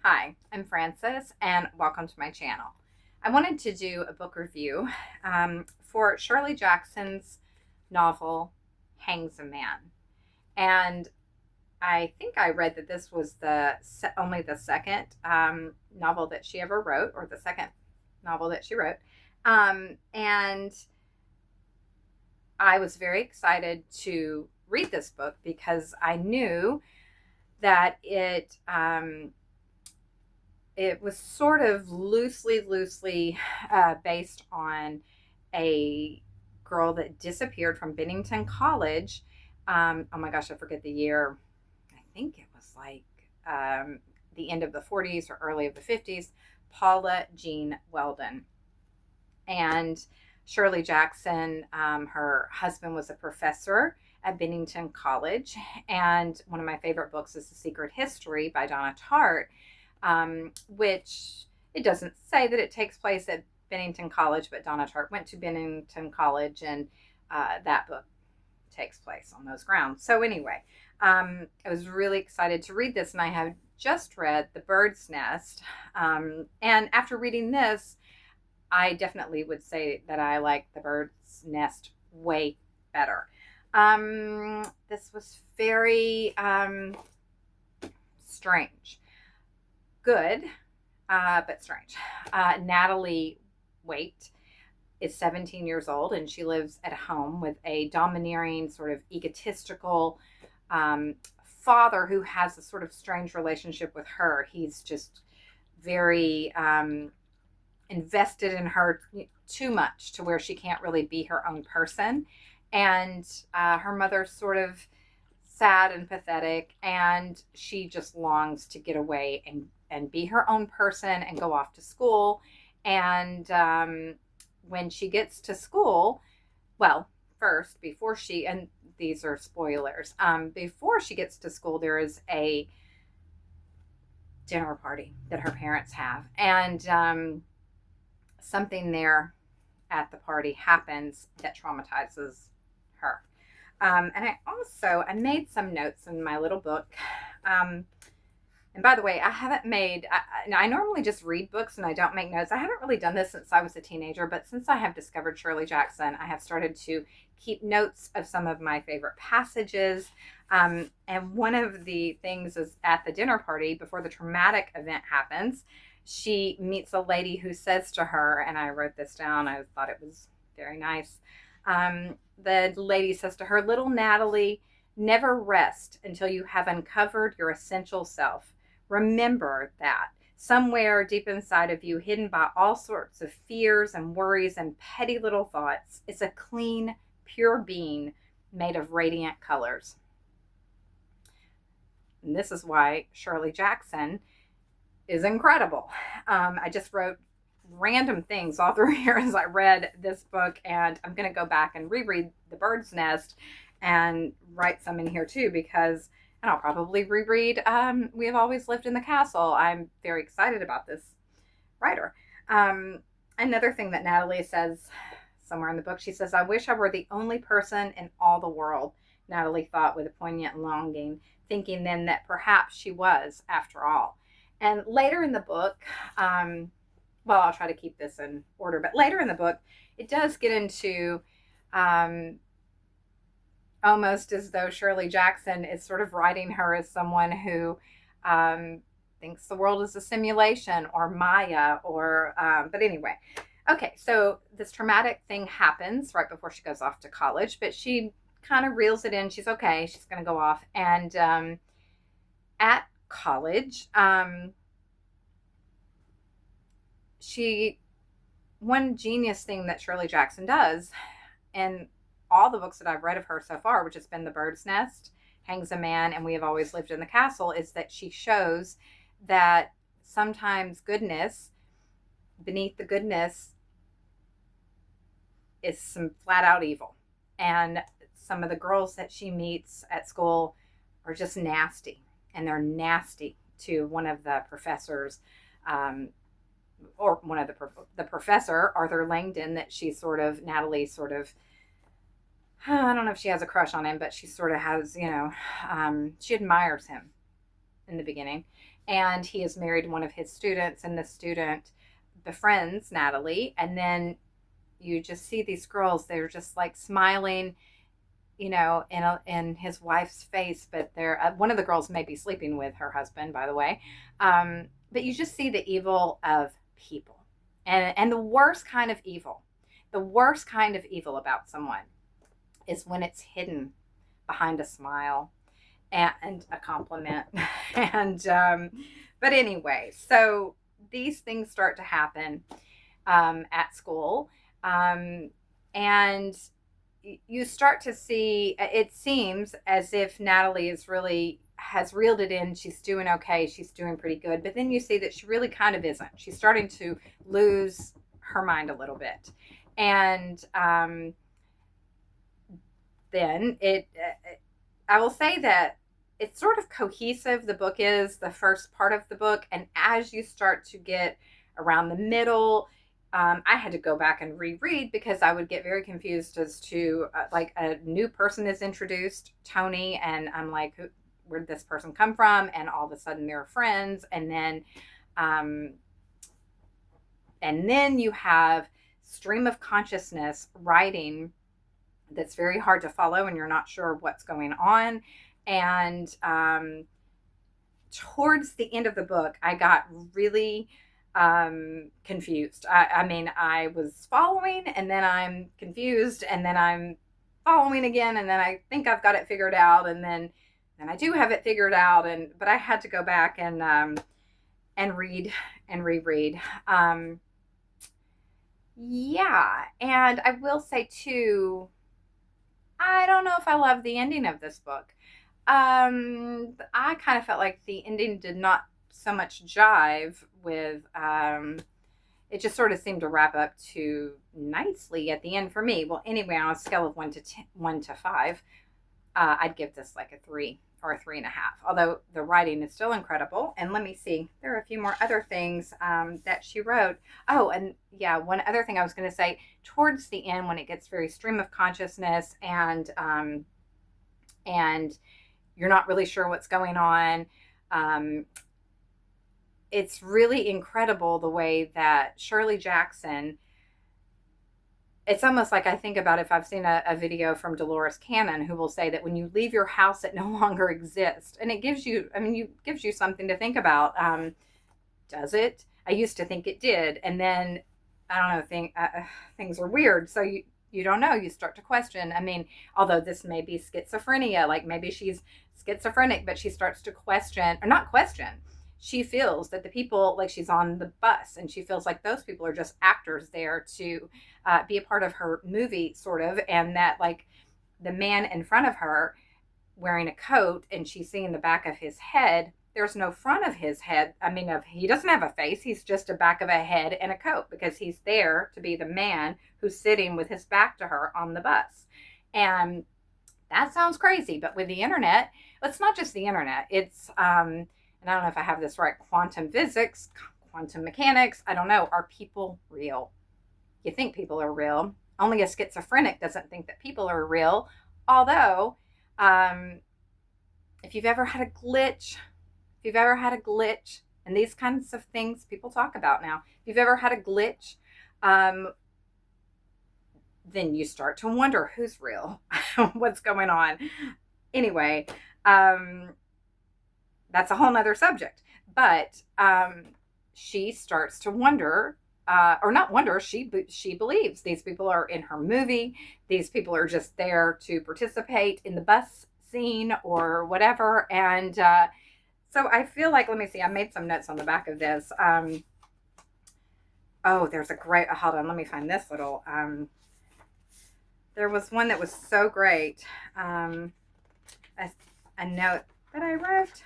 Hi, I'm Frances, and welcome to my channel. I wanted to do a book review for Shirley Jackson's novel Hangsaman, and I think I read that this was only the second novel that she ever wrote, or the second novel that she wrote, and I was very excited to read this book because I knew that it was sort of loosely based on a girl that disappeared from Bennington College. Oh my gosh, I forget the year. I think it was like the end of the 40s or early of the 50s. Paula Jean Weldon. And Shirley Jackson, her husband was a professor at Bennington College. And one of my favorite books is The Secret History by Donna Tartt, which it doesn't say that it takes place at Bennington College, but Donna Tartt went to Bennington College, and that book takes place on those grounds. So anyway, I was really excited to read this, and I have just read The Bird's Nest. And after reading this, I definitely would say that I like The Bird's Nest way better. This was very strange. Good, but strange. Natalie Waite is 17 years old, and she lives at home with a domineering, sort of egotistical father who has a sort of strange relationship with her. He's just very invested in her too much to where she can't really be her own person. And her mother's sort of sad and pathetic, and she just longs to get away and be her own person and go off to school. And when she gets to school, well, first, before she, and these are spoilers, before she gets to school, there is a dinner party that her parents have. And something there at the party happens that traumatizes her. And I made some notes in my little book. And by the way, I normally just read books and I don't make notes. I haven't really done this since I was a teenager, but since I have discovered Shirley Jackson, I have started to keep notes of some of my favorite passages. And one of the things is at the dinner party, before the traumatic event happens, she meets a lady who says to her, and I wrote this down, I thought it was very nice. The lady says to her, "Little Natalie, never rest until you have uncovered your essential self. Remember that somewhere deep inside of you, hidden by all sorts of fears and worries and petty little thoughts, is a clean, pure being made of radiant colors." And this is why Shirley Jackson is incredible. I just wrote random things all through here as I read this book, and I'm going to go back and reread The Bird's Nest and write some in here too, because, and I'll probably reread We Have Always Lived in the Castle. I'm very excited about this writer. Another thing that Natalie says somewhere in the book, she says, "I wish I were the only person in all the world," Natalie thought with a poignant longing, thinking then that perhaps she was after all. And later in the book, well, I'll try to keep this in order, but later in the book, it does get into almost as though Shirley Jackson is sort of writing her as someone who thinks the world is a simulation or Maya, or, but anyway. Okay, so this traumatic thing happens right before she goes off to college, but she kind of reels it in. She's okay. She's going to go off. And at college, one genius thing that Shirley Jackson does, and all the books that I've read of her so far, which has been The Bird's Nest, Hangsaman, and We Have Always Lived in the Castle, is that she shows that sometimes beneath the goodness is some flat out evil. And some of the girls that she meets at school are just nasty, and they're nasty to one of the professors, or one of the professor, Arthur Langdon, that Natalie sort of, I don't know if she has a crush on him, but she sort of has, she admires him. in the beginning. And he has married one of his students, and the student befriends Natalie. And then you just see these girls, they're just like smiling, in his wife's face, but they're one of the girls may be sleeping with her husband, by the way. But you just see the evil of people, and the worst kind of evil about someone is when it's hidden behind a smile and a compliment. And but anyway, so these things start to happen at school, and you start to see, it seems as if Natalie has reeled it in. She's doing okay. She's doing pretty good. But then you see that she really kind of isn't. She's starting to lose her mind a little bit. And then I will say that it's sort of cohesive. The book is the first part of the book. And as you start to get around the middle, I had to go back and reread because I would get very confused as to like a new person is introduced, Tony, and I'm like, where did this person come from? And all of a sudden they're friends. And then you have stream of consciousness writing that's very hard to follow, and you're not sure what's going on. And towards the end of the book, I got really confused. I mean, I was following, and then I'm confused, and then I'm following again, and then I think I've got it figured out, and then I do have it figured out, but I had to go back and read and reread. Yeah, and I will say too, I don't know if I love the ending of this book. I kind of felt like the ending did not so much jive with, it just sort of seemed to wrap up too nicely at the end for me. Well, anyway, on a scale of 1 to 5, I'd give this like a 3 or a 3.5, although the writing is still incredible. And let me see, there are a few more other things that she wrote. Oh, and yeah, one other thing I was going to say, towards the end, when it gets very stream of consciousness and you're not really sure what's going on, it's really incredible the way that Shirley Jackson, it's almost like I think about if I've seen a video from Dolores Cannon, who will say that when you leave your house, it no longer exists. And it gives you something to think about. Does it? I used to think it did. And then, I don't know, things are weird. So you don't know. You start to question. I mean, although this may be schizophrenia, like maybe she's schizophrenic, but she starts to question, or not question. She feels that the people, like she's on the bus, and she feels like those people are just actors there to be a part of her movie, sort of, and that like the man in front of her wearing a coat, and she's seeing the back of his head. There's no front of his head. I mean, he doesn't have a face. He's just a back of a head and a coat, because he's there to be the man who's sitting with his back to her on the bus. And that sounds crazy, but with the internet, it's not just the internet. It's and I don't know if I have this right, quantum physics, quantum mechanics, I don't know. Are people real? You think people are real. Only a schizophrenic doesn't think that people are real. Although, if you've ever had a glitch, and these kinds of things people talk about now, if you've ever had a glitch, then you start to wonder who's real, what's going on. Anyway, that's a whole nother subject. But she starts to wonder, or not wonder, she believes these people are in her movie. These people are just there to participate in the bus scene or whatever. And so I feel like, let me see, I made some notes on the back of this. Oh, there's a great, hold on, let me find this little, there was one that was so great. A note that I wrote.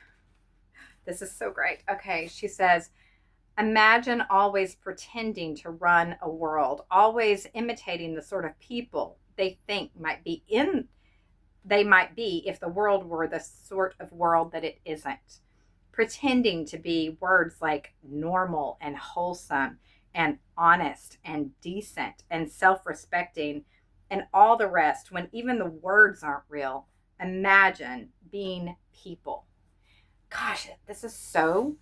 This is so great. Okay, she says, imagine always pretending to run a world, always imitating the sort of people they think they might be if the world were the sort of world that it isn't. Pretending to be words like normal and wholesome and honest and decent and self-respecting and all the rest, when even the words aren't real. Imagine being people. gosh, this is so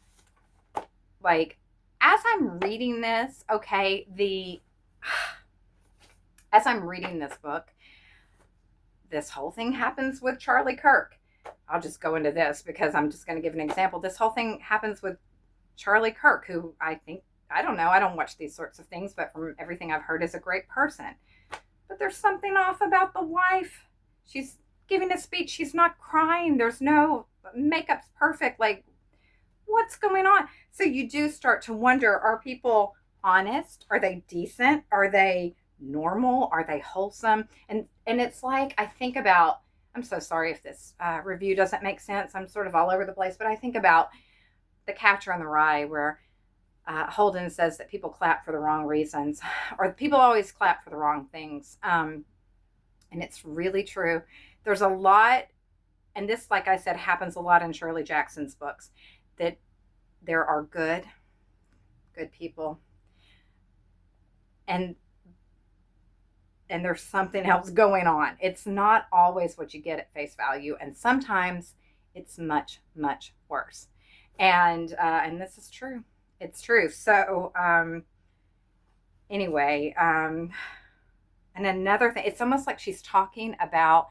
like, as I'm reading this, okay, as I'm reading this book, this whole thing happens with Charlie Kirk. I'll just go into this because I'm just going to give an example. This whole thing happens with Charlie Kirk, who I think, I don't know, I don't watch these sorts of things, but from everything I've heard, is a great person. But there's something off about the wife. She's giving a speech. She's not crying. There's no makeup's perfect. Like, what's going on? So you do start to wonder, are people honest? Are they decent? Are they normal? Are they wholesome? And it's like, I think about, I'm so sorry if this review doesn't make sense. I'm sort of all over the place, but I think about The Catcher in the Rye, where Holden says that people clap for the wrong reasons, or people always clap for the wrong things. And it's really true. There's a lot, and this, like I said, happens a lot in Shirley Jackson's books, that there are good people, and there's something else going on. It's not always what you get at face value, and sometimes it's much, much worse. And this is true. It's true. So anyway, and another thing, it's almost like she's talking about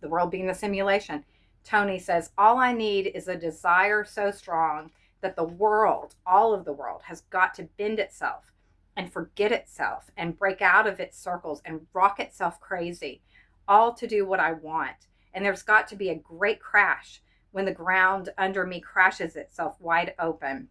the world being a simulation. Tony says, all I need is a desire so strong that the world, all of the world, has got to bend itself and forget itself and break out of its circles and rock itself crazy, all to do what I want. And there's got to be a great crash when the ground under me crashes itself wide open,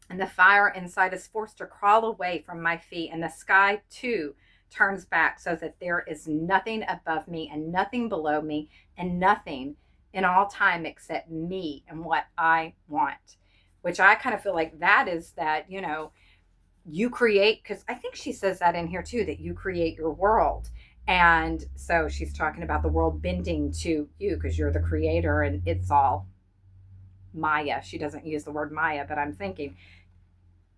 and the fire inside is forced to crawl away from my feet, and the sky too turns back so that there is nothing above me and nothing below me and nothing in all time except me and what I want. Which I kind of feel like that is that, you create, because I think she says that in here too, that you create your world. And so she's talking about the world bending to you because you're the creator, and it's all Maya. She doesn't use the word Maya, but I'm thinking.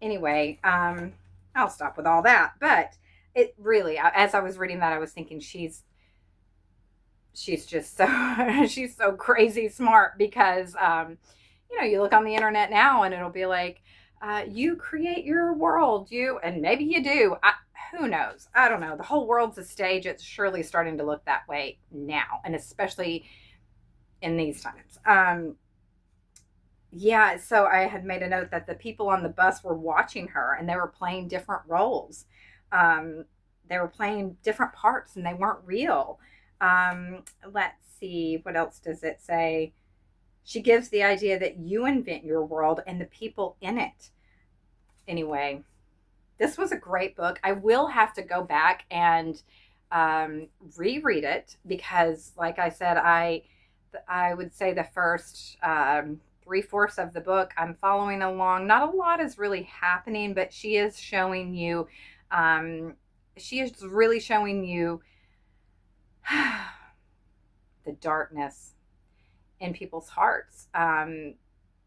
Anyway, I'll stop with all that. But it really, as I was reading that, I was thinking she's just so, she's so crazy smart, because, you look on the internet now and it'll be like, you create your world, and maybe you do. Who knows? I don't know. The whole world's a stage. It's surely starting to look that way now, and especially in these times. Yeah, so I had made a note that the people on the bus were watching her, and they were playing different roles. They were playing different parts, and they weren't real. Let's see, what else does it say? She gives the idea that you invent your world and the people in it. Anyway, this was a great book. I will have to go back and reread it, because, like I said, I would say the first 3/4 of the book I'm following along. Not a lot is really happening, but she is showing you, she is really showing you the darkness in people's hearts. And,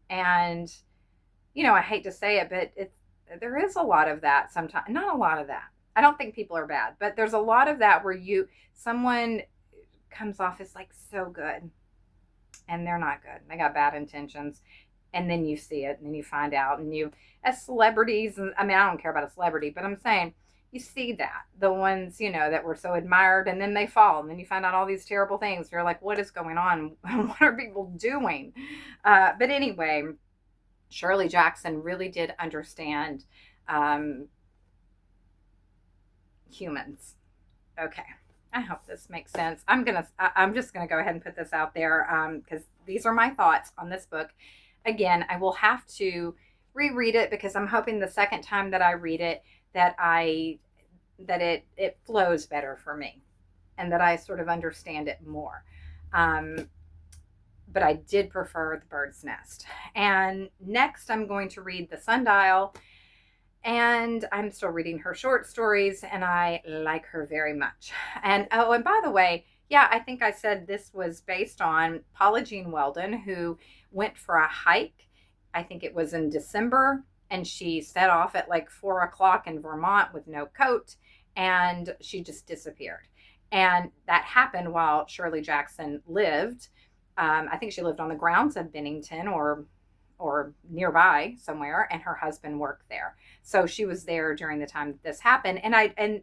I hate to say it, but there is a lot of that sometimes. Not a lot of that. I don't think people are bad, but there's a lot of that where someone comes off as like so good, and they're not good. They got bad intentions. And then you see it, and then you find out, and as celebrities, and I mean, I don't care about a celebrity, but I'm saying, you see that, the ones, that were so admired, and then they fall, and then you find out all these terrible things. You're like, what is going on? What are people doing? But anyway, Shirley Jackson really did understand humans. Okay. I hope this makes sense. I'm just gonna go ahead and put this out there, because these are my thoughts on this book. Again, I will have to reread it, because I'm hoping the second time that I read it that it flows better for me, and that I sort of understand it more. But I did prefer The Bird's Nest. And next I'm going to read The Sundial, and I'm still reading her short stories, and I like her very much. And and by the way, yeah, I think I said this was based on Paula Jean Weldon, who went for a hike. I think it was in December, and she set off at like 4 o'clock in Vermont with no coat, and she just disappeared. And that happened while Shirley Jackson lived. I think she lived on the grounds of Bennington or nearby somewhere, and her husband worked there. So she was there during the time that this happened. And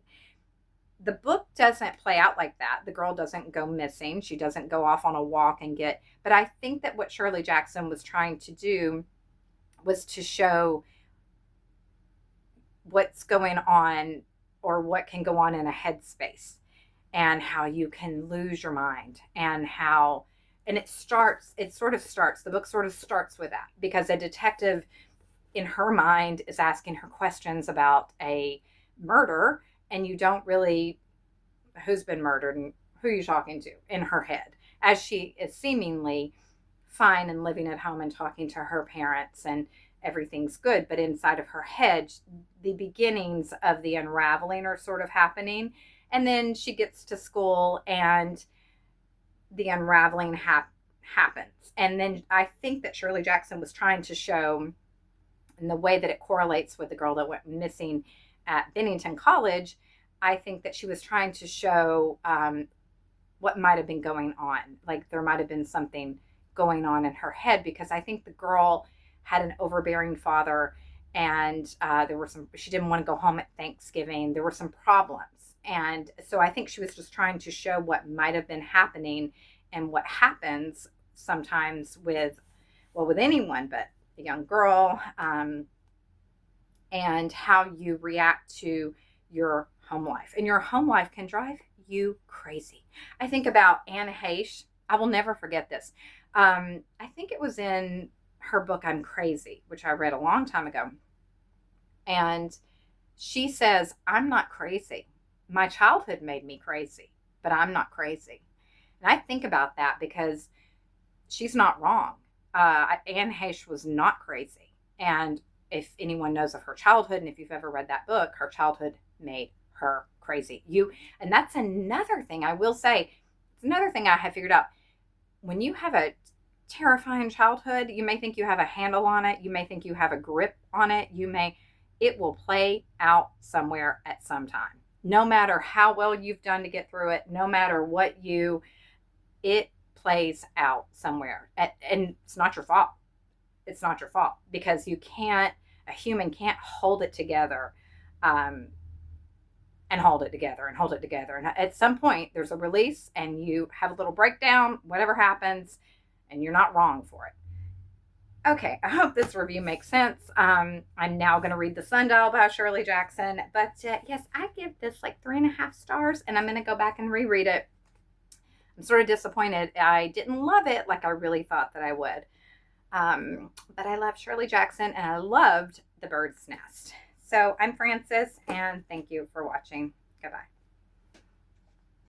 the book doesn't play out like that. The girl doesn't go missing. She doesn't go off on a walk and get, but I think that what Shirley Jackson was trying to do was to show what's going on or what can go on in a headspace and how you can lose your mind and how, and the book sort of starts with that because a detective in her mind is asking her questions about a murder, and you don't really, who's been murdered and who are you talking to in her head as she is seemingly fine and living at home and talking to her parents and everything's good, but inside of her head the beginnings of the unraveling are sort of happening, and then she gets to school and the unraveling happens. And then I think that Shirley Jackson was trying to show, in the way that it correlates with the girl that went missing at Bennington College, I think that she was trying to show what might have been going on. Like there might have been something going on in her head, because I think the girl had an overbearing father, and she didn't want to go home at Thanksgiving. There were some problems. And so I think she was just trying to show what might have been happening and what happens sometimes with anyone, but a young girl, and how you react to your home life. And your home life can drive you crazy. I think about Anne Heche. I will never forget this. I think it was in her book, I'm Crazy, which I read a long time ago. And she says, I'm not crazy. My childhood made me crazy, but I'm not crazy. And I think about that because she's not wrong. Anne Heche was not crazy. And if anyone knows of her childhood, and if you've ever read that book, her childhood made her crazy. And that's another thing I will say. It's another thing I have figured out. When you have a terrifying childhood, you may think you have a handle on it. You may think you have a grip on it. It will play out somewhere at some time. No matter how well you've done to get through it, no matter it plays out somewhere. And it's not your fault. It's not your fault, because a human can't hold it together, and hold it together and hold it together. And at some point there's a release and you have a little breakdown, whatever happens, and you're not wrong for it. Okay, I hope this review makes sense. I'm now going to read The Sundial by Shirley Jackson. But yes, I give this like 3.5 stars, and I'm going to go back and reread it. I'm sort of disappointed. I didn't love it like I really thought that I would. But I love Shirley Jackson, and I loved The Bird's Nest. So I'm Frances, and thank you for watching. Goodbye.